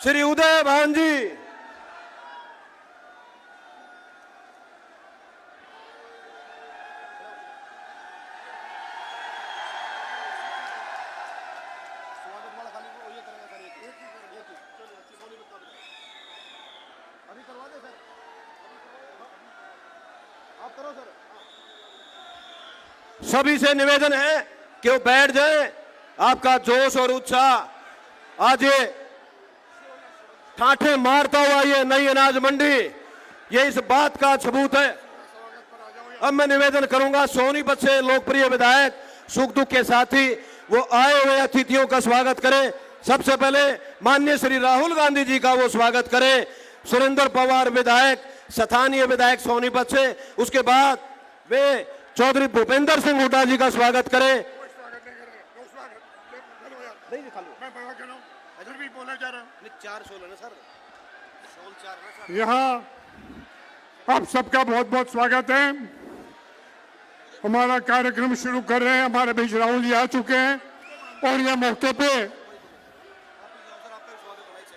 श्री उदय भान जी, सभी से निवेदन है कि वो बैठ जाएं। आपका जोश और उत्साह आज ये ठाठे मारता हुआ ये नई अनाज मंडी, ये इस बात का सबूत है। अब मैं निवेदन करूंगा सोनीपत से लोकप्रिय विधायक सुख दुख के साथी वो आए हुए अतिथियों का स्वागत करें। सबसे पहले माननीय श्री राहुल गांधी जी का वो स्वागत करें। सुरेंद्र पवार विधायक, स्थानीय विधायक सोनीपत से, उसके बाद वे चौधरी भूपेंद्र सिंह हुड्डा जी का स्वागत करें। यहाँ आप सबका बहुत बहुत स्वागत है। हमारा कार्यक्रम शुरू कर रहे हैं। हमारे बीच राहुल जी आ चुके हैं और यह मौके पे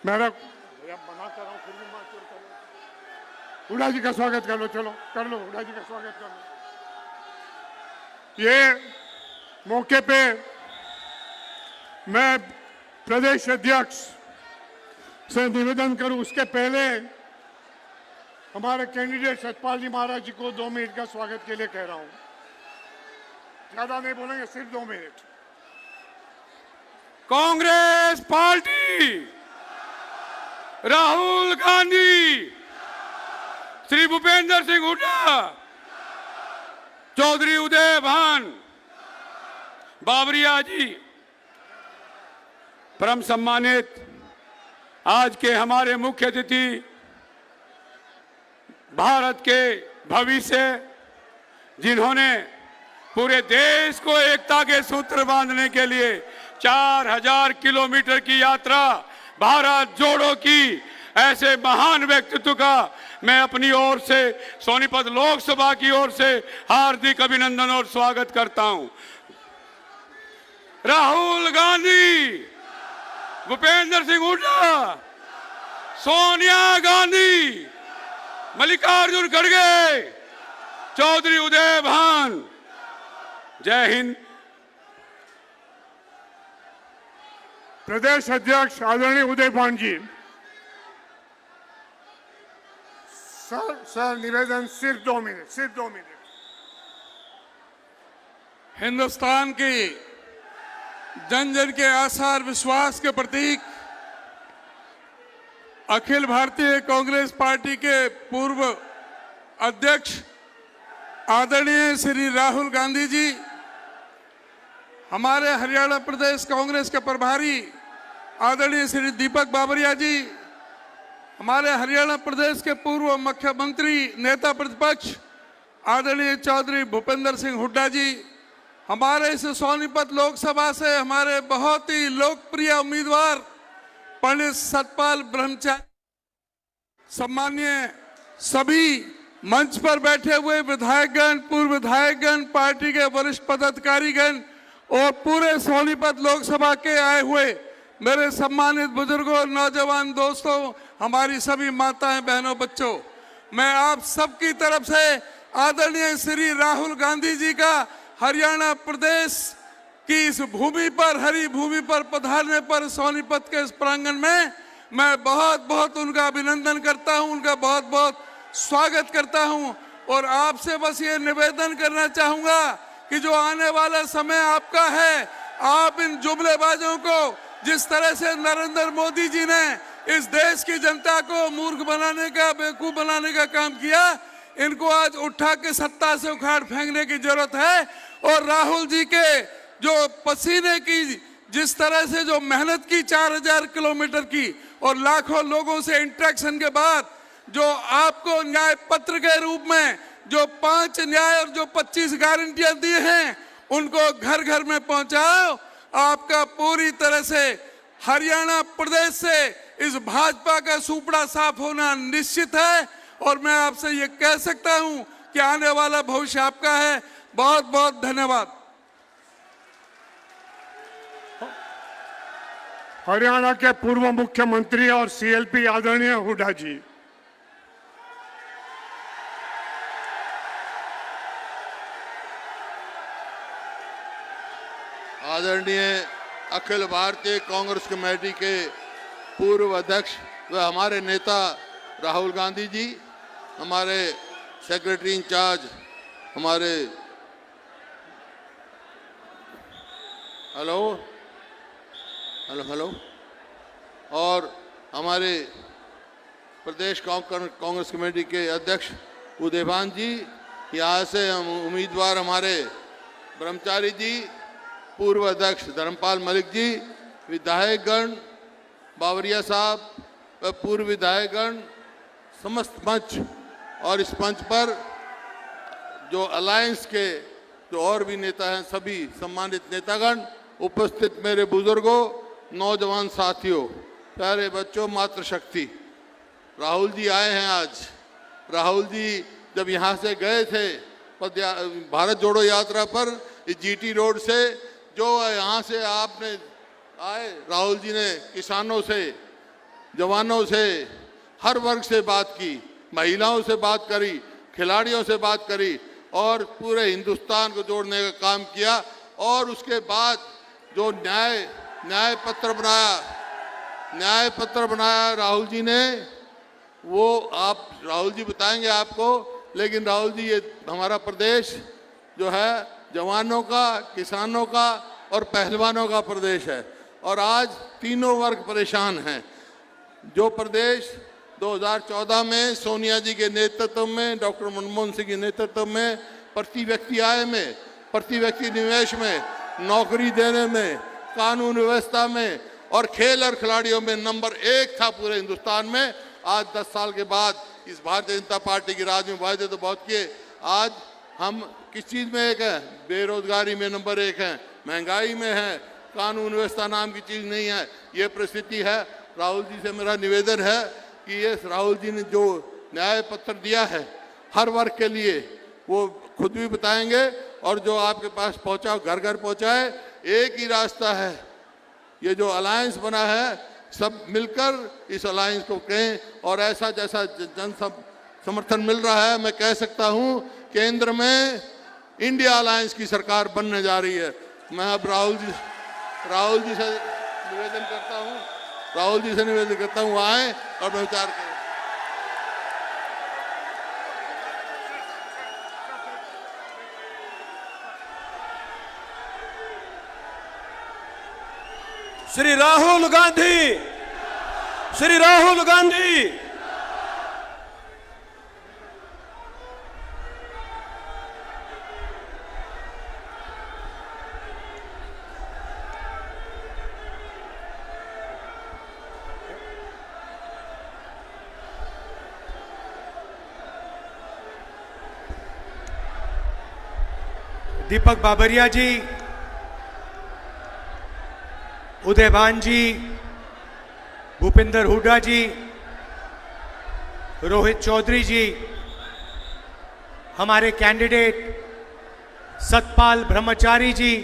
मेरा मना कर रहा हूँ, हुड्डा जी का स्वागत कर लो। चलो कर लो, हुड्डा जी का स्वागत कर लो। ये मौके पे मैं प्रदेश अध्यक्ष से निवेदन करूं, उसके पहले हमारे कैंडिडेट सतपाल जी महाराज जी को 2 मिनट का स्वागत के लिए कह रहा हूं। ज्यादा नहीं बोलेंगे, सिर्फ 2 मिनट। कांग्रेस पार्टी, राहुल गांधी, श्री भूपेंद्र सिंह हुड्डा, चौधरी उदय भान, बाबरिया जी, परम सम्मानित आज के हमारे मुख्य अतिथि, भारत के भविष्य, जिन्होंने पूरे देश को एकता के सूत्र बांधने के लिए 4000 किलोमीटर की यात्रा भारत जोड़ो की, ऐसे महान व्यक्तित्व का मैं अपनी ओर से, सोनीपत लोकसभा की ओर से हार्दिक अभिनंदन और स्वागत करता हूं। राहुल गांधी, भूपेंद्र सिंह हुड्डा, सोनिया गांधी, मल्लिकार्जुन खड़गे, चौधरी उदय भान, जय हिंद। प्रदेश अध्यक्ष आदरणीय उदय भान जी, सर निवेदन सिर्फ 2 मिनट, सिर्फ 2 मिनट। हिंदुस्तान की जन जन के आशा और विश्वास के प्रतीक अखिल भारतीय कांग्रेस पार्टी के पूर्व अध्यक्ष आदरणीय श्री राहुल गांधी जी, हमारे हरियाणा प्रदेश कांग्रेस के प्रभारी आदरणीय श्री दीपक बाबरिया जी, हमारे हरियाणा प्रदेश के पूर्व मुख्यमंत्री नेता प्रतिपक्ष आदरणीय चौधरी भूपेंद्र सिंह हुड्डा जी, हमारे इस सोनीपत लोकसभा से हमारे बहुत ही लोकप्रिय उम्मीदवार पंडित सतपाल ब्रह्मचारी, सम्मान्य सभी मंच पर बैठे हुए विधायकगण, पूर्व विधायकगण, पार्टी के वरिष्ठ पदाधिकारीगण और पूरे सोनीपत लोकसभा के आए हुए मेरे सम्मानित बुजुर्गों, नौजवान दोस्तों, हमारी सभी माताएं, बहनों, बच्चों, मैं आप सबकी तरफ से आदरणीय श्री राहुल गांधी जी का हरियाणा प्रदेश की इस भूमि पर, हरी भूमि पर पधारने पर सोनीपत के इस प्रांगण में मैं बहुत बहुत उनका अभिनंदन करता हूं, उनका बहुत बहुत स्वागत करता हूं। और आपसे बस ये निवेदन करना चाहूंगा कि जो आने वाला समय आपका है, आप इन जुमलेबाजों को, जिस तरह से नरेंद्र मोदी जी ने इस देश की जनता को मूर्ख बनाने का, बेवकूफ बनाने का काम किया, इनको आज उठा के सत्ता से उखाड़ फेंकने की जरूरत है। और राहुल जी के जो पसीने की, जिस तरह से जो मेहनत की 4000 किलोमीटर की और लाखों लोगों से इंटरेक्शन के बाद जो आपको न्याय पत्र के रूप में जो 5 न्याय और जो 25 गारंटियां दी हैं, उनको घर घर में पहुंचाओ। आपका पूरी तरह से हरियाणा प्रदेश से इस भाजपा का सुपड़ा साफ होना निश्चित है। और मैं आपसे ये कह सकता हूं कि आने वाला भविष्य आपका है। बहुत बहुत धन्यवाद। हरियाणा के पूर्व मुख्यमंत्री और सीएलपी आदरणीय हुड्डा जी, आदरणीय अखिल भारतीय कांग्रेस कमेटी के पूर्व अध्यक्ष व हमारे नेता राहुल गांधी जी, हमारे सेक्रेटरी इंचार्ज, हमारे हेलो हेलो हेलो और हमारे प्रदेश कांग्रेस कमेटी के अध्यक्ष उदयभान जी, यहाँ से हम उम्मीदवार हमारे ब्रह्मचारी जी, पूर्व अध्यक्ष धर्मपाल मलिक जी, विधायकगण बावरिया साहब व पूर्व विधायकगण, समस्त मंच और इस मंच पर जो अलायंस के जो और भी नेता हैं, सभी सम्मानित नेतागण, उपस्थित मेरे बुजुर्गों, नौजवान साथियों, प्यारे बच्चों, मातृशक्ति, राहुल जी आए हैं आज। राहुल जी जब यहाँ से गए थे भारत जोड़ो यात्रा पर जीटी रोड से, जो यहाँ से आपने आए, राहुल जी ने किसानों से, जवानों से, हर वर्ग से बात की, महिलाओं से बात करी, खिलाड़ियों से बात करी और पूरे हिंदुस्तान को जोड़ने का काम किया। और उसके बाद जो न्याय पत्र बनाया राहुल जी ने, वो आप राहुल जी बताएंगे आपको, लेकिन राहुल जी ये हमारा प्रदेश जो है जवानों का, किसानों का और पहलवानों का प्रदेश है और आज तीनों वर्ग परेशान हैं। जो प्रदेश 2014 में सोनिया जी के नेतृत्व में, डॉक्टर मनमोहन सिंह के नेतृत्व में प्रति व्यक्ति आय में, प्रति व्यक्ति निवेश में, नौकरी देने में, कानून व्यवस्था में और खेल और खिलाड़ियों में नंबर 1 था पूरे हिंदुस्तान में, आज 10 साल के बाद इस भारतीय जनता पार्टी के राज में वायदे तो बहुत किए, आज हम किस चीज़ में 1 है? बेरोजगारी में नंबर 1 है, महंगाई में है, कानून व्यवस्था नाम की चीज़ नहीं है, ये परिस्थिति है। राहुल जी से मेरा निवेदन है कि ये राहुल जी ने जो न्याय पत्र दिया है हर वर्ग के लिए, वो खुद भी बताएंगे और जो आपके पास पहुंचाओ, घर घर पहुंचाए। एक ही रास्ता है, ये जो अलायंस बना है, सब मिलकर इस अलायंस को कहें और ऐसा जैसा जन समर्थन मिल रहा है, मैं कह सकता हूं केंद्र में इंडिया अलायंस की सरकार बनने जा रही है। मैं अब राहुल जी से निवेदन करता हूं आए और विचार करें। श्री राहुल गांधी, श्री राहुल गांधी। दीपक बाबरिया जी, उदयभान जी, भूपेंद्र हुड्डा जी, रोहित चौधरी जी, हमारे कैंडिडेट सतपाल ब्रह्मचारी जी,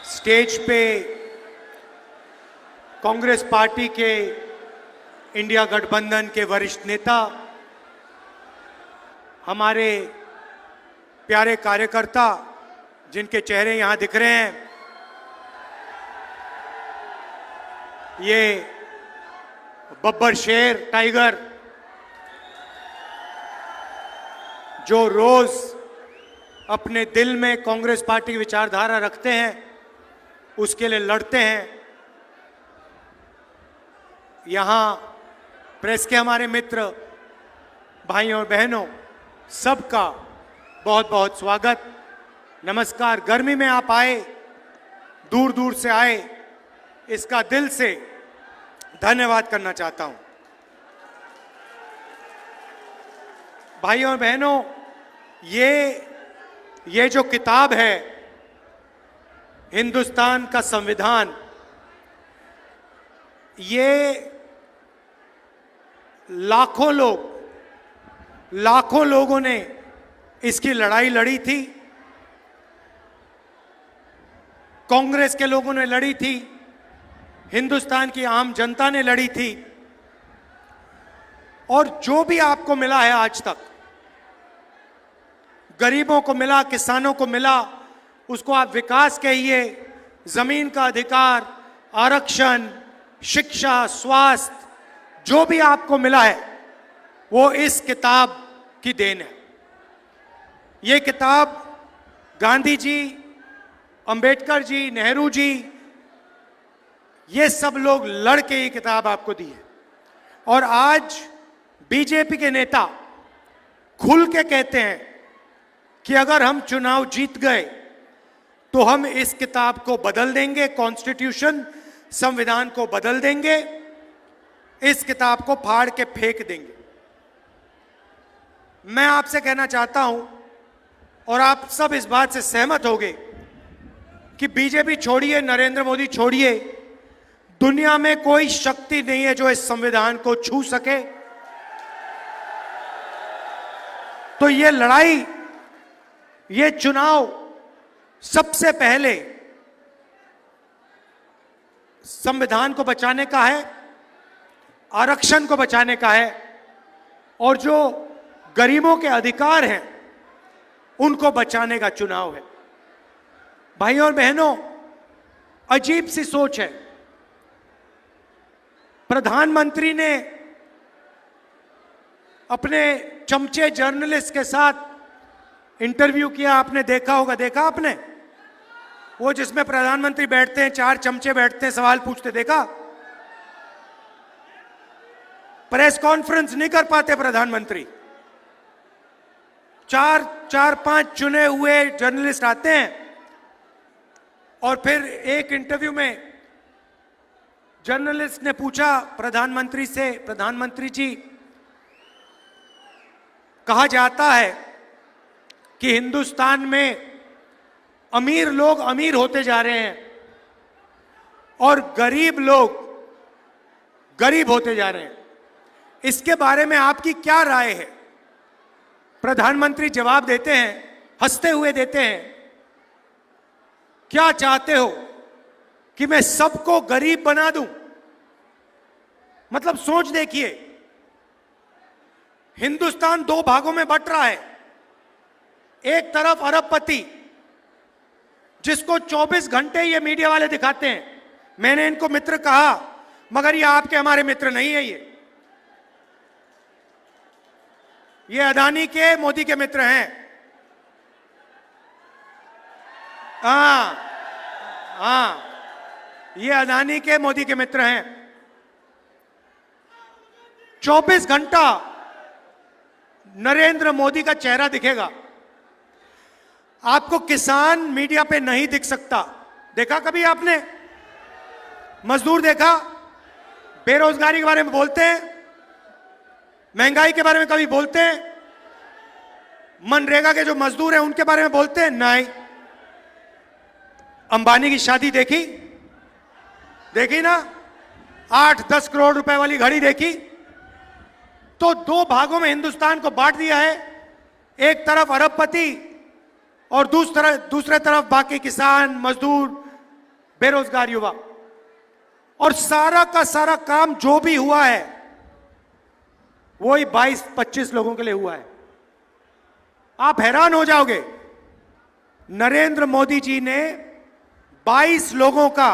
स्टेज पे कांग्रेस पार्टी के इंडिया गठबंधन के वरिष्ठ नेता, हमारे प्यारे कार्यकर्ता जिनके चेहरे यहां दिख रहे हैं, ये बब्बर शेर टाइगर जो रोज अपने दिल में कांग्रेस पार्टी की विचारधारा रखते हैं, उसके लिए लड़ते हैं। यहाँ प्रेस के हमारे मित्र, भाइयों और बहनों, सबका बहुत बहुत स्वागत, नमस्कार। गर्मी में आप आए, दूर दूर से आए, इसका दिल से धन्यवाद करना चाहता हूं। भाइयों और बहनों, ये जो किताब है हिंदुस्तान का संविधान, ये लाखों लोगों ने इसकी लड़ाई लड़ी थी। कांग्रेस के लोगों ने लड़ी थी, हिंदुस्तान की आम जनता ने लड़ी थी, और जो भी आपको मिला है आज तक, गरीबों को मिला, किसानों को मिला, उसको आप विकास कहिए, जमीन का अधिकार, आरक्षण, शिक्षा, स्वास्थ्य, जो भी आपको मिला है वो इस किताब की देन है। ये किताब गांधी जी, अंबेडकर जी, नेहरू जी, ये सब लोग लड़ के ये किताब आपको दी है। और आज बीजेपी के नेता खुल के कहते हैं कि अगर हम चुनाव जीत गए तो हम इस किताब को बदल देंगे, कॉन्स्टिट्यूशन, संविधान को बदल देंगे, इस किताब को फाड़ के फेंक देंगे। मैं आपसे कहना चाहता हूं, और आप सब इस बात से सहमत होंगे, कि बीजेपी छोड़िए, नरेंद्र मोदी छोड़िए, दुनिया में कोई शक्ति नहीं है जो इस संविधान को छू सके। तो ये लड़ाई, ये चुनाव सबसे पहले संविधान को बचाने का है, आरक्षण को बचाने का है, और जो गरीबों के अधिकार हैं उनको बचाने का चुनाव है। भाइयों और बहनों, अजीब सी सोच है। प्रधानमंत्री ने अपने चमचे जर्नलिस्ट के साथ इंटरव्यू किया, आपने देखा होगा, देखा आपने? वो जिसमें प्रधानमंत्री बैठते हैं, 4 चमचे बैठते हैं, सवाल पूछते, देखा? प्रेस कॉन्फ्रेंस नहीं कर पाते प्रधानमंत्री, 4-5 चुने हुए जर्नलिस्ट आते हैं, और फिर एक इंटरव्यू में जर्नलिस्ट ने पूछा प्रधानमंत्री से, प्रधानमंत्री जी, कहा जाता है कि हिंदुस्तान में अमीर लोग अमीर होते जा रहे हैं और गरीब लोग गरीब होते जा रहे हैं, इसके बारे में आपकी क्या राय है? प्रधानमंत्री जवाब देते हैं, हंसते हुए देते हैं, क्या चाहते हो कि मैं सबको गरीब बना दूं? मतलब सोच देखिए, हिंदुस्तान 2 भागों में बंट रहा है। एक तरफ अरबपति, जिसको 24 घंटे ये मीडिया वाले दिखाते हैं, मैंने इनको मित्र कहा, मगर ये आपके हमारे मित्र नहीं है। ये अदानी के, मोदी के मित्र हैं। हाँ, ये अदानी के, मोदी के मित्र हैं। 24 घंटा नरेंद्र मोदी का चेहरा दिखेगा, आपको किसान मीडिया पे नहीं दिख सकता। देखा कभी आपने? मजदूर देखा? बेरोजगारी के बारे में बोलते हैं, महंगाई के बारे में कभी बोलते हैं? मनरेगा के जो मजदूर हैं उनके बारे में बोलते हैं? नहीं। अंबानी की शादी देखी? देखी ना? 8-10 करोड़ रुपए वाली घड़ी देखी? तो 2 भागों में हिंदुस्तान को बांट दिया है। एक तरफ अरबपति और दूसरे तरफ बाकी किसान, मजदूर, बेरोजगार युवा। और सारा का सारा काम जो भी हुआ है वही 22-25 लोगों के लिए हुआ है। आप हैरान हो जाओगे, नरेंद्र मोदी जी ने 22 लोगों का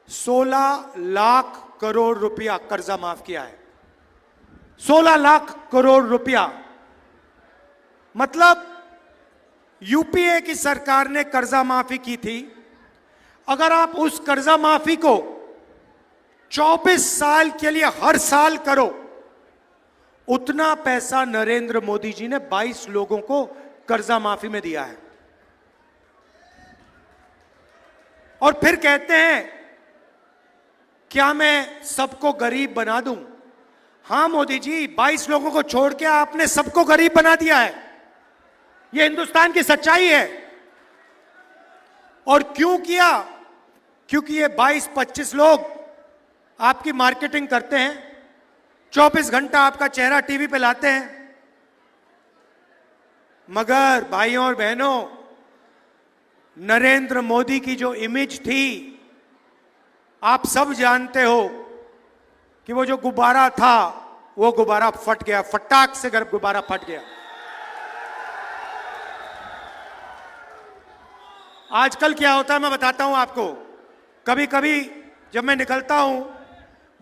16 लाख करोड़ रुपया कर्जा माफ किया है। 16 लाख करोड़ रुपया, मतलब यूपीए की सरकार ने कर्जा माफी की थी। अगर आप उस कर्जा माफी को 24 साल के लिए हर साल करो, उतना पैसा नरेंद्र मोदी जी ने 22 लोगों को कर्जा माफी में दिया है। और फिर कहते हैं, क्या मैं सबको गरीब बना दूं? हां मोदी जी, 22 लोगों को छोड़ के आपने सबको गरीब बना दिया है। यह हिंदुस्तान की सच्चाई है। और क्यों किया? क्योंकि ये 22-25 लोग आपकी मार्केटिंग करते हैं, 24 घंटा आपका चेहरा टीवी पे लाते हैं, मगर भाइयों और बहनों, नरेंद्र मोदी की जो इमेज थी, आप सब जानते हो कि वो जो गुब्बारा था वो गुब्बारा फट गया, फटाक से गुब्बारा फट गया। आजकल क्या होता है मैं बताता हूं आपको। कभी कभी जब मैं निकलता हूं,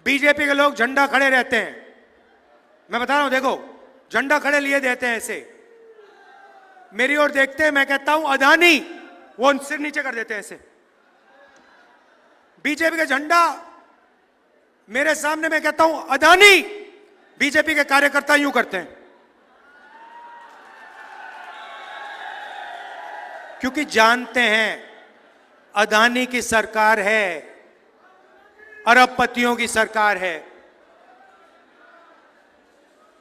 बीजेपी के लोग झंडा खड़े रहते हैं, मैं बता रहा हूं, देखो झंडा खड़े लिए देते हैं, ऐसे मेरी ओर देखते हैं, मैं कहता हूं अदानी, वो सिर नीचे कर देते हैं ऐसे। बीजेपी का झंडा मेरे सामने, मैं कहता हूं अदानी, बीजेपी के कार्यकर्ता यूं करते हैं, क्योंकि जानते हैं अदानी की सरकार है, अरबपतियों की सरकार है।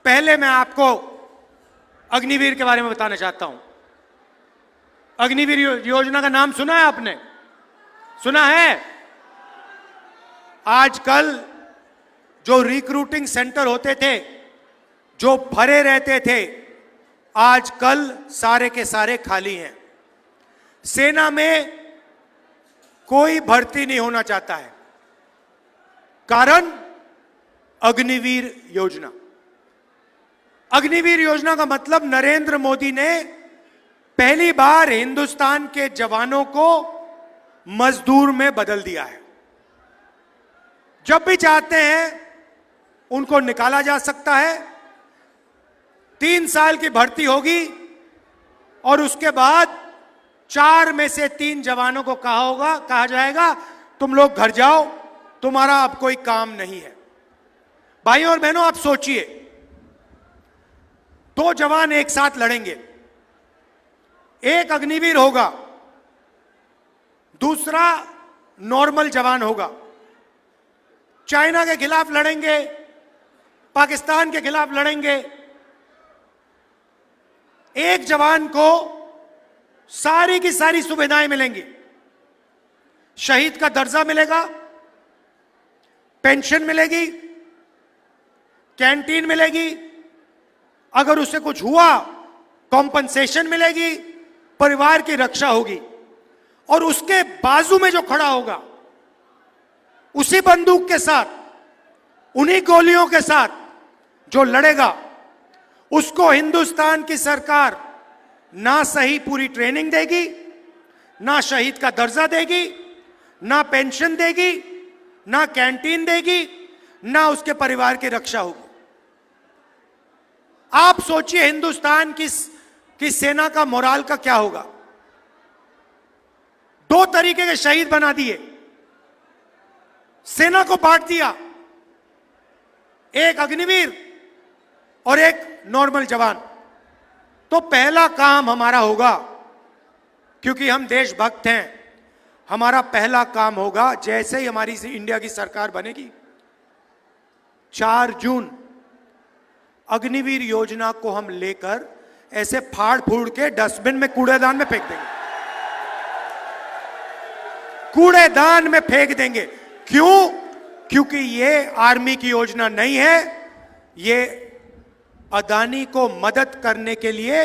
पहले मैं आपको अग्निवीर के बारे में बताना चाहता हूं। अग्निवीर योजना का नाम सुना है आपने? सुना है? आजकल जो रिक्रूटिंग सेंटर होते थे, जो भरे रहते थे, आजकल सारे के सारे खाली हैं। सेना में कोई भर्ती नहीं होना चाहता है, कारण अग्निवीर योजना। अग्निवीर योजना का मतलब नरेंद्र मोदी ने पहली बार हिंदुस्तान के जवानों को मजदूर में बदल दिया है। जब भी चाहते हैं उनको निकाला जा सकता है। 3 साल की भर्ती होगी और उसके बाद 4 में से 3 जवानों को कहा जाएगा तुम लोग घर जाओ, तुम्हारा अब कोई काम नहीं है। भाइयों और बहनों, आप सोचिए, 2 जवान एक साथ लड़ेंगे, एक अग्निवीर होगा, दूसरा नॉर्मल जवान होगा। चाइना के खिलाफ लड़ेंगे, पाकिस्तान के खिलाफ लड़ेंगे। एक जवान को सारी की सारी सुविधाएं मिलेंगी, शहीद का दर्जा मिलेगा, पेंशन मिलेगी, कैंटीन मिलेगी, अगर उसे कुछ हुआ कॉम्पनसेशन मिलेगी, परिवार की रक्षा होगी। और उसके बाजू में जो खड़ा होगा, उसी बंदूक के साथ, उन्हीं गोलियों के साथ जो लड़ेगा, उसको हिंदुस्तान की सरकार ना सही पूरी ट्रेनिंग देगी, ना शहीद का दर्जा देगी, ना पेंशन देगी, ना कैंटीन देगी, ना उसके परिवार की रक्षा होगी। आप सोचिए हिंदुस्तान की सेना का मोराल का क्या होगा। 2 तरीके के शहीद बना दिए, सेना को बांट दिया, एक अग्निवीर और एक नॉर्मल जवान। तो पहला काम हमारा होगा, क्योंकि हम देशभक्त हैं, हमारा पहला काम होगा, जैसे ही हमारी इंडिया की सरकार बनेगी, 4 जून अग्निवीर योजना को हम लेकर ऐसे फाड़ फूड़ के डस्टबिन में, कूड़ेदान में फेंक देंगे, कूड़ेदान में फेंक देंगे। क्यों? क्योंकि ये आर्मी की योजना नहीं है, ये अदानी को मदद करने के लिए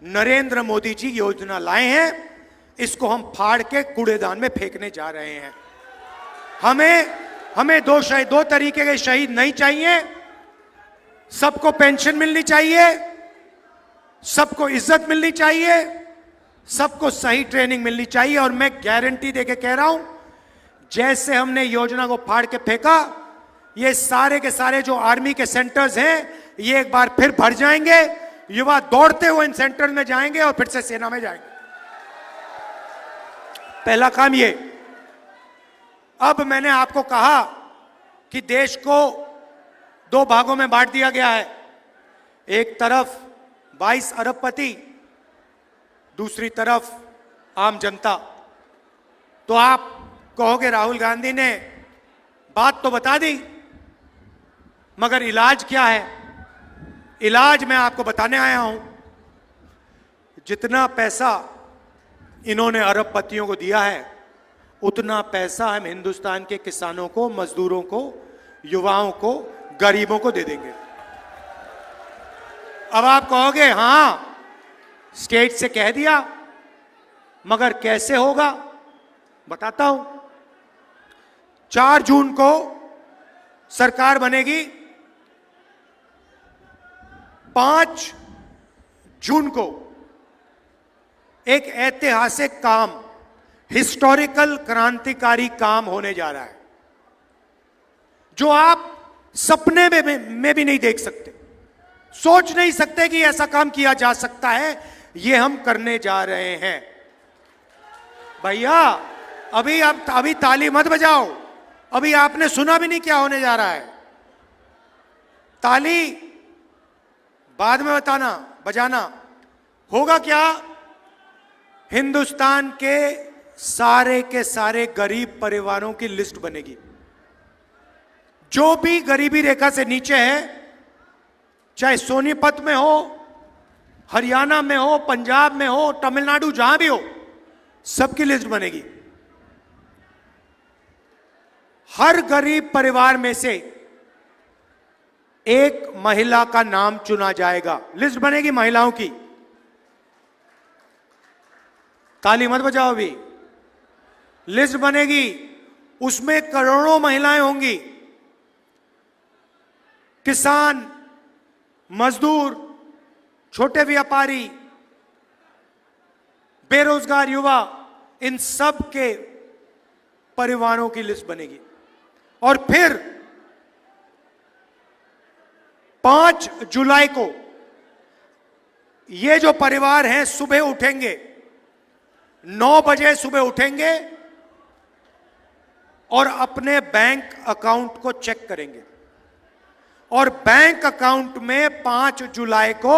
नरेंद्र मोदी जी योजना लाए हैं। इसको हम फाड़ के कूड़ेदान में फेंकने जा रहे हैं। हमें 2 तरीके के शहीद नहीं चाहिए। सबको पेंशन मिलनी चाहिए, सबको इज्जत मिलनी चाहिए, सबको सही ट्रेनिंग मिलनी चाहिए। और मैं गारंटी देके कह रहा हूं, जैसे हमने योजना को फाड़ के फेंका, ये सारे के सारे जो आर्मी के सेंटर्स हैं, ये एक बार फिर भर जाएंगे। युवा दौड़ते हुए इन सेंटर्स में जाएंगे और फिर से सेना में जाएंगे। पहला काम ये। अब मैंने आपको कहा कि देश को 2 भागों में बांट दिया गया है। एक तरफ 22 अरबपति, दूसरी तरफ आम जनता। तो आप कहोगे राहुल गांधी ने बात तो बता दी, मगर इलाज क्या है? इलाज मैं आपको बताने आया हूं। जितना पैसा इन्होंने अरबपतियों को दिया है, उतना पैसा हम हिंदुस्तान के किसानों को, मजदूरों को युवाओं को, गरीबों को दे देंगे। अब आप कहोगे हां, स्टेट से कह दिया, मगर कैसे होगा बताता हूं। 4 जून को सरकार बनेगी, 5 जून को एक ऐतिहासिक काम, हिस्टोरिकल क्रांतिकारी काम होने जा रहा है, जो आप सपने में भी नहीं देख सकते, सोच नहीं सकते कि ऐसा काम किया जा सकता है। ये हम करने जा रहे हैं। भैया अभी ताली मत बजाओ, अभी आपने सुना भी नहीं क्या होने जा रहा है। ताली बाद में बजाना होगा क्या। हिंदुस्तान के सारे गरीब परिवारों की लिस्ट बनेगी, जो भी गरीबी रेखा से नीचे है, चाहे सोनीपत में हो, हरियाणा में हो, पंजाब में हो, तमिलनाडु, जहां भी हो, सबकी लिस्ट बनेगी। हर गरीब परिवार में से एक महिला का नाम चुना जाएगा, लिस्ट बनेगी महिलाओं की। ताली मत बजाओ, अभी लिस्ट बनेगी, उसमें करोड़ों महिलाएं होंगी। किसान, मजदूर, छोटे व्यापारी, बेरोजगार युवा, इन सब के परिवारों की लिस्ट बनेगी। और फिर 5 जुलाई को ये जो परिवार हैं सुबह उठेंगे, 9 बजे सुबह उठेंगे और अपने बैंक अकाउंट को चेक करेंगे। और बैंक अकाउंट में 5 जुलाई को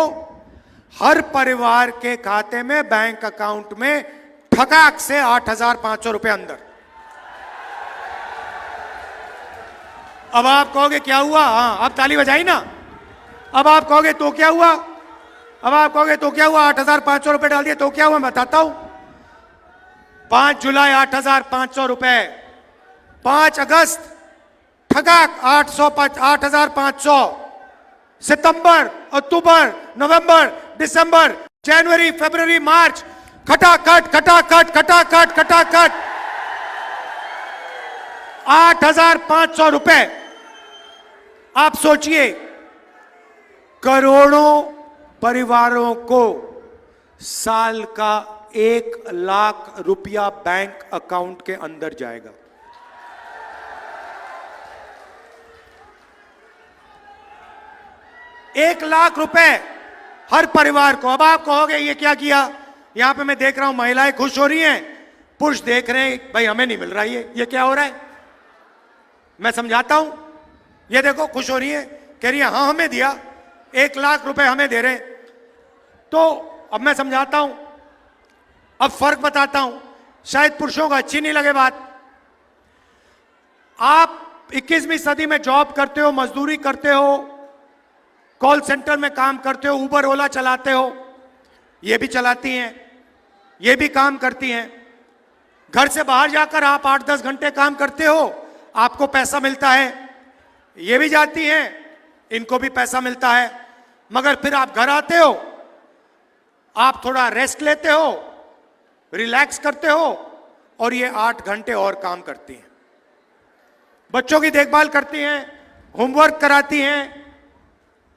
हर परिवार के खाते में, बैंक अकाउंट में ठकाक से 8,500 रुपए अंदर। अब आप कहोगे क्या हुआ, हाँ आप ताली बजाई ना। अब आप कहोगे तो क्या हुआ, 8,500 रुपए डाल दिए तो क्या हुआ, मैं बताता हूं। 5 जुलाई 8,500 रुपए, 5 अगस्त ठगाक 8,500, सितंबर, अक्टूबर, नवंबर, दिसंबर, जनवरी, फरवरी, मार्च, खटाखट 8,500 रुपए। आप सोचिए, करोड़ों परिवारों को साल का 1 लाख रुपया बैंक अकाउंट के अंदर जाएगा। एक लाख रुपए हर परिवार को। अब आप कहोगे ये क्या किया, यहां पे मैं देख रहा हूं महिलाएं खुश हो रही हैं, पुरुष देख रहे हैं भाई हमें नहीं मिल रहा ये क्या हो रहा है। मैं समझाता हूं, ये देखो खुश हो रही है, कह रही है हाँ हमें दिया, 1 लाख रुपए हमें दे रहे हैं। तो अब मैं समझाता हूं, अब फर्क बताता हूं, शायद पुरुषों को अच्छी नहीं लगे बात। आप 21वीं सदी में जॉब करते हो, मजदूरी करते हो, कॉल सेंटर में काम करते हो, उबर ओला चलाते हो, ये भी चलाती हैं, ये भी काम करती हैं। घर से बाहर जाकर आप 8-10 घंटे काम करते हो, आपको पैसा मिलता है। ये भी जाती हैं, इनको भी पैसा मिलता है। मगर फिर आप घर आते हो, आप थोड़ा रेस्ट लेते हो, रिलैक्स करते हो, और ये 8 घंटे और काम करती हैं। बच्चों की देखभाल करती हैं, होमवर्क कराती हैं।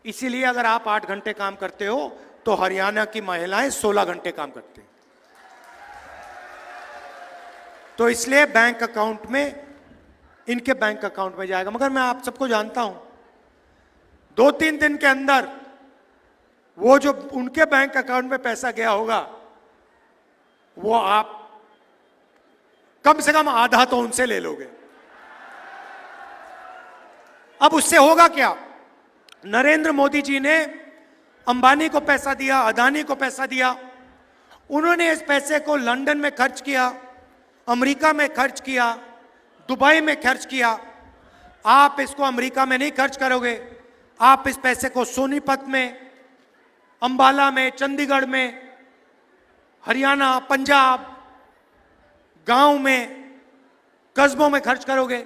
इसीलिए अगर आप 8 घंटे काम करते हो तो हरियाणा की महिलाएं 16 घंटे काम करती हैं। तो इसलिए बैंक अकाउंट में, इनके बैंक अकाउंट में जाएगा। मगर मैं आप सबको जानता हूं, 2-3 दिन के अंदर वो जो उनके बैंक अकाउंट में पैसा गया होगा, वो आप कम से कम आधा तो उनसे ले लोगे। अब उससे होगा क्या, नरेंद्र मोदी जी ने अंबानी को पैसा दिया, अदानी को पैसा दिया, उन्होंने इस पैसे को लंदन में खर्च किया, अमेरिका में खर्च किया, दुबई में खर्च किया। आप इसको अमेरिका में नहीं खर्च करोगे, आप इस पैसे को सोनीपत में, अंबाला में, चंडीगढ़ में, हरियाणा, पंजाब, गांव में, कस्बों में खर्च करोगे।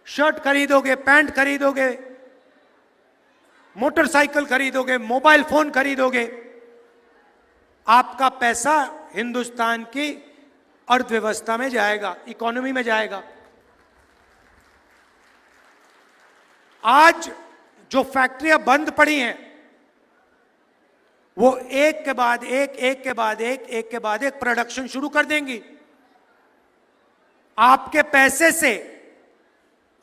शर्ट खरीदोगे, पैंट खरीदोगे, मोटरसाइकिल खरीदोगे, मोबाइल फोन खरीदोगे, आपका पैसा हिंदुस्तान की अर्थव्यवस्था में जाएगा, इकोनॉमी में जाएगा। आज जो फैक्ट्रियां बंद पड़ी हैं वो एक के बाद एक प्रोडक्शन शुरू कर देंगी। आपके पैसे से,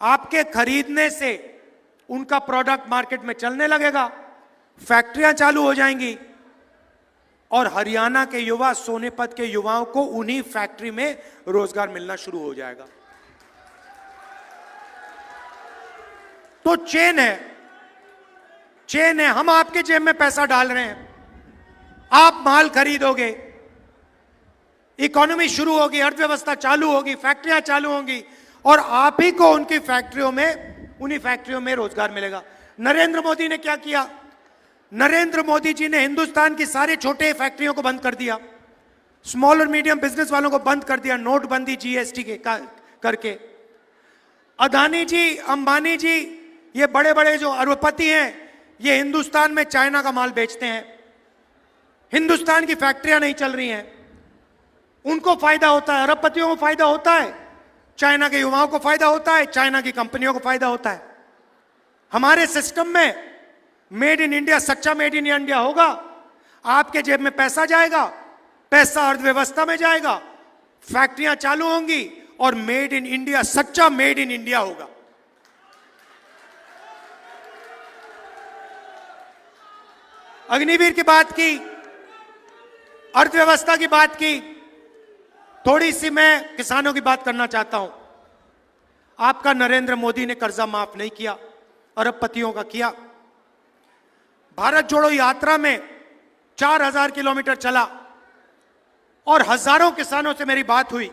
आपके खरीदने से उनका प्रोडक्ट मार्केट में चलने लगेगा, फैक्ट्रियां चालू हो जाएंगी और हरियाणा के युवा, सोनीपत के युवाओं को उन्हीं फैक्ट्री में रोजगार मिलना शुरू हो जाएगा। तो चेन है, हम आपके जेब में पैसा डाल रहे हैं, आप माल खरीदोगे, इकोनॉमी शुरू होगी, अर्थव्यवस्था चालू होगी, फैक्ट्रियां चालू होंगी और आप ही को उनकी फैक्ट्रियों में, उन्हीं फैक्ट्रियों में रोजगार मिलेगा। नरेंद्र मोदी ने क्या किया? नरेंद्र मोदी जी ने हिंदुस्तान की सारी छोटे फैक्ट्रियों को बंद कर दिया, स्मॉल और मीडियम बिजनेस वालों को बंद कर दिया, नोटबंदी, जीएसटी के करके। अदानी जी, अंबानी जी, ये बड़े बड़े जो अरबपति हैं, ये हिंदुस्तान में चाइना का माल बेचते हैं, हिंदुस्तान की फैक्ट्रियां नहीं चल रही हैं, उनको फायदा होता है, अरबपतियों को फायदा होता है, चाइना के युवाओं को फायदा होता है, चाइना की कंपनियों को फायदा होता है। हमारे सिस्टम में मेड इन इंडिया, सच्चा मेड इन इंडिया होगा, आपके जेब में पैसा जाएगा, पैसा अर्थव्यवस्था में जाएगा, फैक्ट्रियां चालू होंगी और मेड इन इंडिया, सच्चा मेड इन इंडिया होगा। अग्निवीर की बात की, अर्थव्यवस्था की बात की, थोड़ी सी मैं किसानों की बात करना चाहता हूं। आपका नरेंद्र मोदी ने कर्जा माफ नहीं किया, अरबपतियों का किया। भारत जोड़ो यात्रा में 4000 किलोमीटर चला और हजारों किसानों से मेरी बात हुई।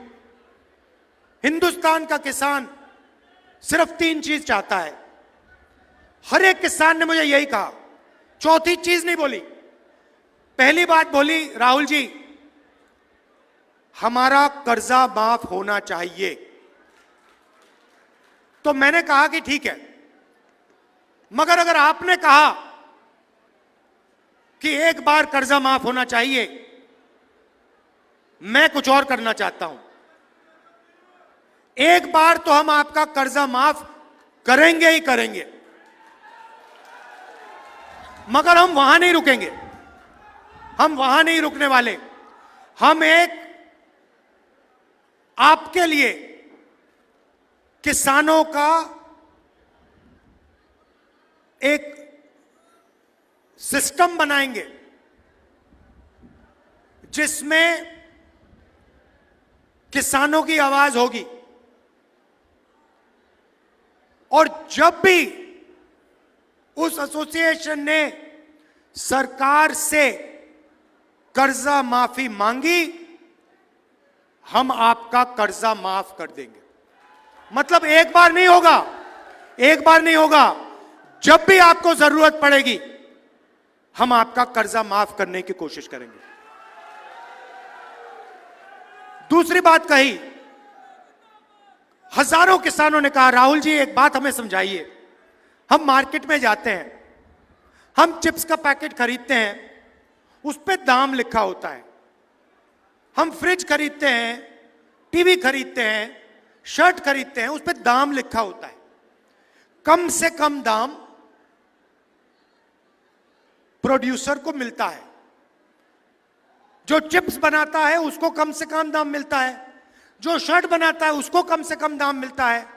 हिंदुस्तान का किसान सिर्फ 3 चीज चाहता है। हर एक किसान ने मुझे यही कहा, चौथी चीज नहीं बोली। पहली बात बोली, राहुल जी हमारा कर्जा माफ होना चाहिए। तो मैंने कहा कि ठीक है, मगर अगर आपने कहा कि एक बार कर्जा माफ होना चाहिए, मैं कुछ और करना चाहता हूं। एक बार तो हम आपका कर्जा माफ करेंगे ही करेंगे, मगर हम वहां नहीं रुकेंगे, हम वहां नहीं रुकने वाले। हम एक आपके लिए किसानों का एक सिस्टम बनाएंगे जिसमें किसानों की आवाज होगी और जब भी उस एसोसिएशन ने सरकार से कर्जा माफी मांगी, हम आपका कर्जा माफ कर देंगे। मतलब एक बार नहीं होगा, एक बार नहीं होगा, जब भी आपको जरूरत पड़ेगी हम आपका कर्जा माफ करने की कोशिश करेंगे। दूसरी बात कही, हजारों किसानों ने कहा, राहुल जी एक बात हमें समझाइए। हम मार्केट में जाते हैं, हम चिप्स का पैकेट खरीदते हैं, उस पे दाम लिखा होता है। हम फ्रिज खरीदते हैं, टीवी खरीदते हैं, शर्ट खरीदते हैं, उस पे दाम लिखा होता है। कम से कम दाम प्रोड्यूसर को मिलता है, जो चिप्स बनाता है उसको कम से कम दाम मिलता है, जो शर्ट बनाता है उसको कम से कम दाम मिलता है,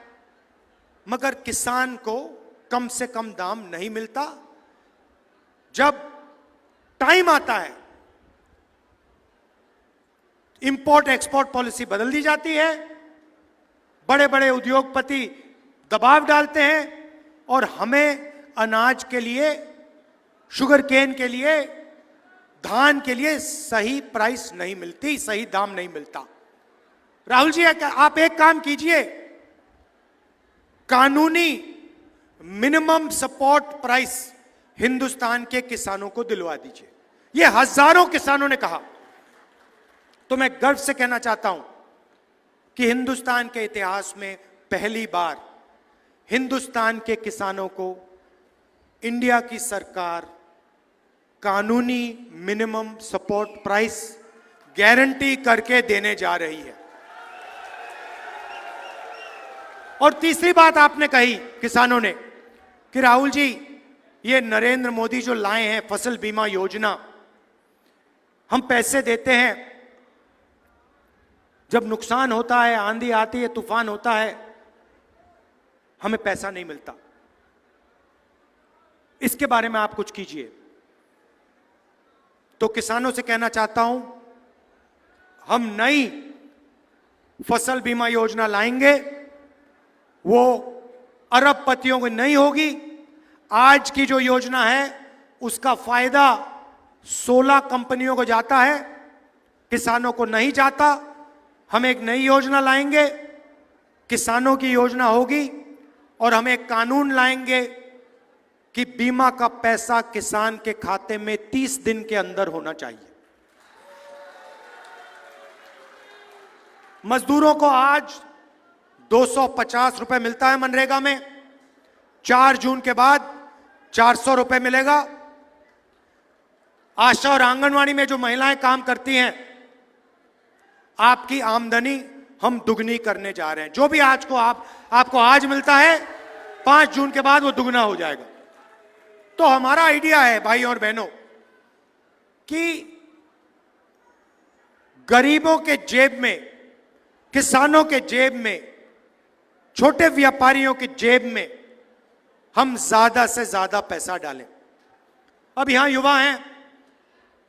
मगर किसान को कम से कम दाम नहीं मिलता। जब टाइम आता है, इंपोर्ट एक्सपोर्ट पॉलिसी बदल दी जाती है, बड़े बड़े उद्योगपति दबाव डालते हैं और हमें अनाज के लिए, शुगर केन के लिए, धान के लिए सही प्राइस नहीं मिलती, सही दाम नहीं मिलता। राहुल जी आप एक काम कीजिए, कानूनी मिनिमम सपोर्ट प्राइस हिंदुस्तान के किसानों को दिलवा दीजिए। ये हजारों किसानों ने कहा। तो मैं गर्व से कहना चाहता हूं कि हिंदुस्तान के इतिहास में पहली बार हिंदुस्तान के किसानों को इंडिया की सरकार कानूनी मिनिमम सपोर्ट प्राइस गारंटी करके देने जा रही है। और तीसरी बात आपने कही किसानों ने कि राहुल जी, ये नरेंद्र मोदी जो लाए हैं फसल बीमा योजना, हम पैसे देते हैं, जब नुकसान होता है, आंधी आती है, तूफान होता है, हमें पैसा नहीं मिलता। इसके बारे में आप कुछ कीजिए। तो किसानों से कहना चाहता हूं, हम नई फसल बीमा योजना लाएंगे, वो अरबपतियों को नहीं होगी। आज की जो योजना है उसका फायदा 16 कंपनियों को जाता है, किसानों को नहीं जाता। हम एक नई योजना लाएंगे, किसानों की योजना होगी, और हम एक कानून लाएंगे कि बीमा का पैसा किसान के खाते में 30 दिन के अंदर होना चाहिए। मजदूरों को आज 250 रुपए मिलता है मनरेगा में, 4 जून के बाद 400 रुपए मिलेगा। आशा और आंगनवाड़ी में जो महिलाएं काम करती हैं, आपकी आमदनी हम दुगनी करने जा रहे हैं। जो भी आज को आपको आज मिलता है, 5 जून के बाद वो दुगना हो जाएगा। तो हमारा आइडिया है भाई और बहनों कि गरीबों के जेब में, किसानों के जेब में, छोटे व्यापारियों की जेब में हम ज्यादा से ज्यादा पैसा डालें। अब यहां युवा हैं,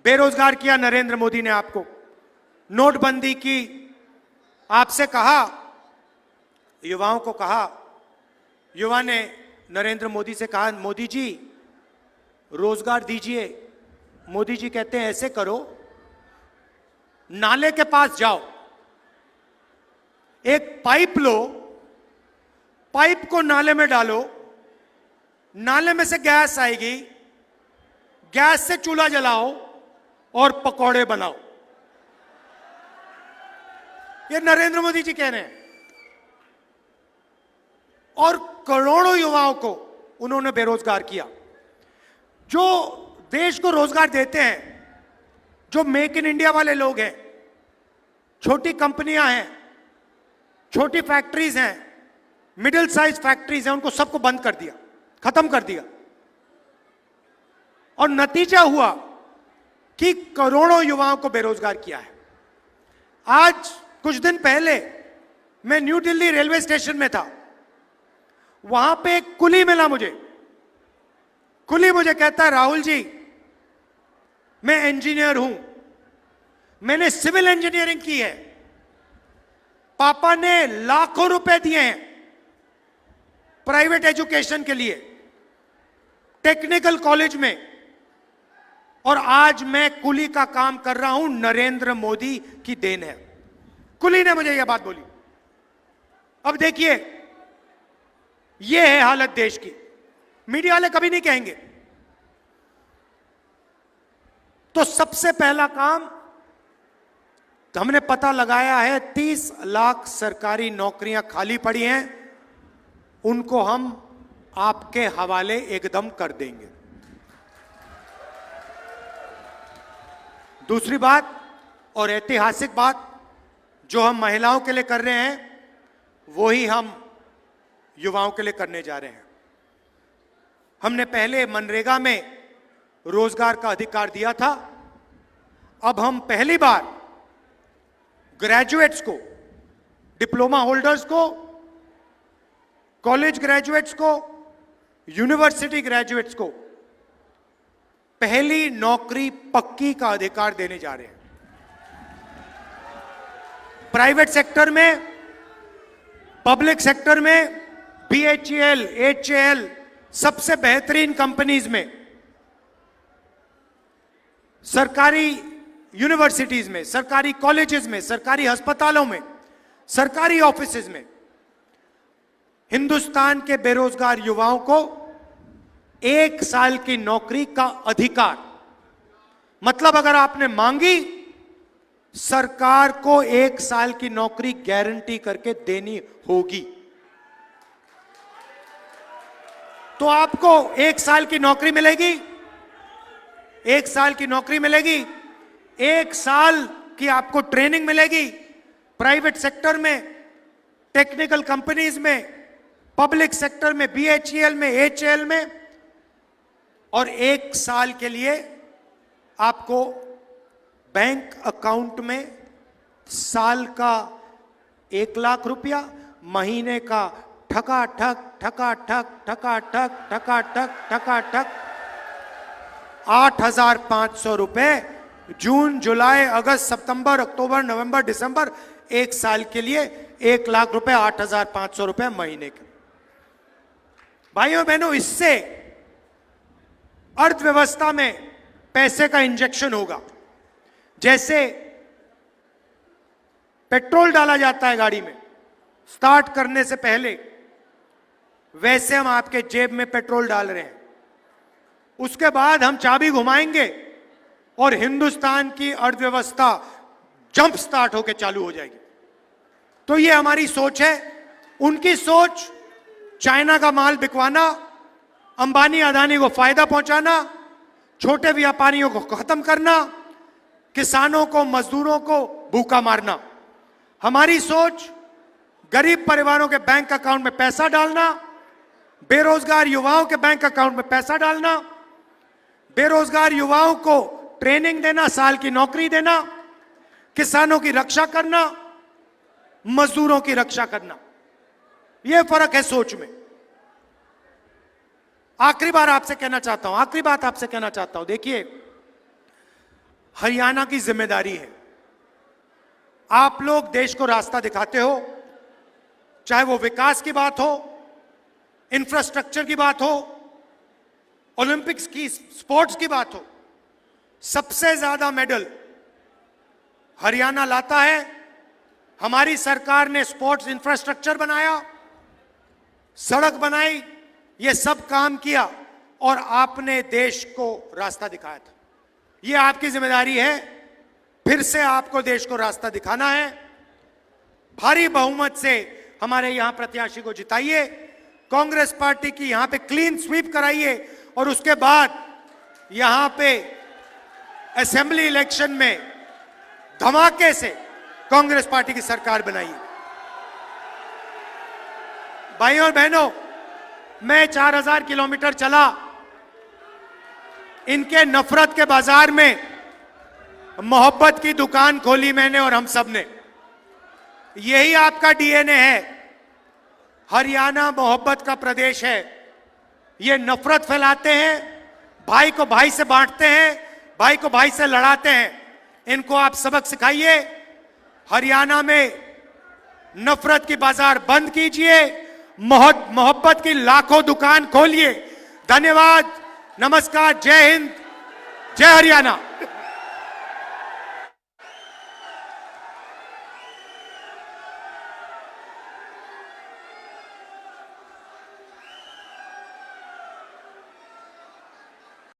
बेरोजगार किया नरेंद्र मोदी ने आपको, नोटबंदी की, आपसे कहा, युवाओं को कहा, युवा ने नरेंद्र मोदी से कहा, मोदी जी रोजगार दीजिए। मोदी जी कहते हैं ऐसे करो, नाले के पास जाओ, एक पाइप लो, पाइप को नाले में डालो, नाले में से गैस आएगी, गैस से चूल्हा जलाओ और पकौड़े बनाओ। ये नरेंद्र मोदी जी कह रहे हैं। और करोड़ों युवाओं को उन्होंने बेरोजगार किया। जो देश को रोजगार देते हैं, जो मेक इन इंडिया वाले लोग हैं, छोटी कंपनियां हैं, छोटी फैक्ट्रीज हैं, मिडिल साइज फैक्ट्रीज हैं, उनको सबको बंद कर दिया, खत्म कर दिया। और नतीजा हुआ कि करोड़ों युवाओं को बेरोजगार किया है। आज कुछ दिन पहले मैं न्यू दिल्ली रेलवे स्टेशन में था, वहां पे एक कुली मिला मुझे। कुली मुझे कहता है, राहुल जी मैं इंजीनियर हूं, मैंने सिविल इंजीनियरिंग की है, पापा ने लाखों रुपए दिए हैं प्राइवेट एजुकेशन के लिए, टेक्निकल कॉलेज में, और आज मैं कुली का काम कर रहा हूं, नरेंद्र मोदी की देन है। कुली ने मुझे यह बात बोली। अब देखिए, यह है हालत देश की। मीडिया वाले कभी नहीं कहेंगे। तो सबसे पहला काम हमने पता लगाया है, 30 लाख सरकारी नौकरियां खाली पड़ी हैं, उनको हम आपके हवाले एकदम कर देंगे। दूसरी बात और ऐतिहासिक बात, जो हम महिलाओं के लिए कर रहे हैं, वही हम युवाओं के लिए करने जा रहे हैं। हमने पहले मनरेगा में रोजगार का अधिकार दिया था, अब हम पहली बार ग्रेजुएट्स को, डिप्लोमा होल्डर्स को, कॉलेज ग्रेजुएट्स को, यूनिवर्सिटी ग्रेजुएट्स को पहली नौकरी पक्की का अधिकार देने जा रहे हैं। प्राइवेट सेक्टर में, पब्लिक सेक्टर में, BHEL, HAL, सबसे बेहतरीन कंपनीज में, सरकारी यूनिवर्सिटीज में, सरकारी कॉलेजेस में, सरकारी अस्पतालों में, सरकारी ऑफिसेज में हिंदुस्तान के बेरोजगार युवाओं को 1 साल की नौकरी का अधिकार, मतलब अगर आपने मांगी, सरकार को 1 साल की नौकरी गारंटी करके देनी होगी। तो आपको 1 साल की नौकरी मिलेगी, 1 साल की नौकरी मिलेगी, 1 साल की आपको ट्रेनिंग मिलेगी प्राइवेट सेक्टर में, टेक्निकल कंपनीज में, पब्लिक सेक्टर में, BHEL में, HAL में, और 1 साल के लिए आपको बैंक अकाउंट में साल का 1 लाख रुपया, महीने का ठकाठक ठकाठक ठकाठक ठकाठक ठकाठक 8,500 रुपए, जून, जुलाई, अगस्त, सितंबर, अक्टूबर, नवंबर, दिसंबर, 1 साल के लिए 1 लाख रुपए, 8,500 रुपए महीने के। भाइयों बहनों, इससे अर्थव्यवस्था में पैसे का इंजेक्शन होगा। जैसे पेट्रोल डाला जाता है गाड़ी में स्टार्ट करने से पहले, वैसे हम आपके जेब में पेट्रोल डाल रहे हैं। उसके बाद हम चाबी घुमाएंगे और हिंदुस्तान की अर्थव्यवस्था जंप स्टार्ट होकर चालू हो जाएगी। तो ये हमारी सोच है। उनकी सोच चाइना का माल बिकवाना, अंबानी अदानी को फायदा पहुंचाना, छोटे व्यापारियों को खत्म करना, किसानों को, मजदूरों को भूखा मारना। हमारी सोच गरीब परिवारों के बैंक अकाउंट में पैसा डालना, बेरोजगार युवाओं के बैंक अकाउंट में पैसा डालना, बेरोजगार युवाओं को ट्रेनिंग देना, साल की नौकरी देना, किसानों की रक्षा करना, मजदूरों की रक्षा करना। यह फर्क है सोच में। आखिरी बात आपसे कहना चाहता हूं, देखिए, हरियाणा की जिम्मेदारी है। आप लोग देश को रास्ता दिखाते हो, चाहे वो विकास की बात हो, इंफ्रास्ट्रक्चर की बात हो, ओलंपिक्स की, स्पोर्ट्स की बात हो। सबसे ज्यादा मेडल हरियाणा लाता है। हमारी सरकार ने स्पोर्ट्स इंफ्रास्ट्रक्चर बनाया, सड़क बनाई, ये सब काम किया और आपने देश को रास्ता दिखाया था। ये आपकी जिम्मेदारी है, फिर से आपको देश को रास्ता दिखाना है। भारी बहुमत से हमारे यहां प्रत्याशी को जिताइए, कांग्रेस पार्टी की यहां पे क्लीन स्वीप कराइए और उसके बाद यहां पे असेंबली इलेक्शन में धमाके से कांग्रेस पार्टी की सरकार बनाइए। भाइयों और बहनों, मैं 4,000 किलोमीटर चला, इनके नफरत के बाजार में मोहब्बत की दुकान खोली मैंने और हम सब ने। यही आपका डीएनए है। हरियाणा मोहब्बत का प्रदेश है। ये नफरत फैलाते हैं, भाई को भाई से बांटते हैं, भाई को भाई से लड़ाते हैं। इनको आप सबक सिखाइए। हरियाणा में नफरत की बाजार बंद कीजिए, मोहब्बत की लाखों दुकान खोलिए। धन्यवाद, नमस्कार, जय हिंद, जय हरियाणा।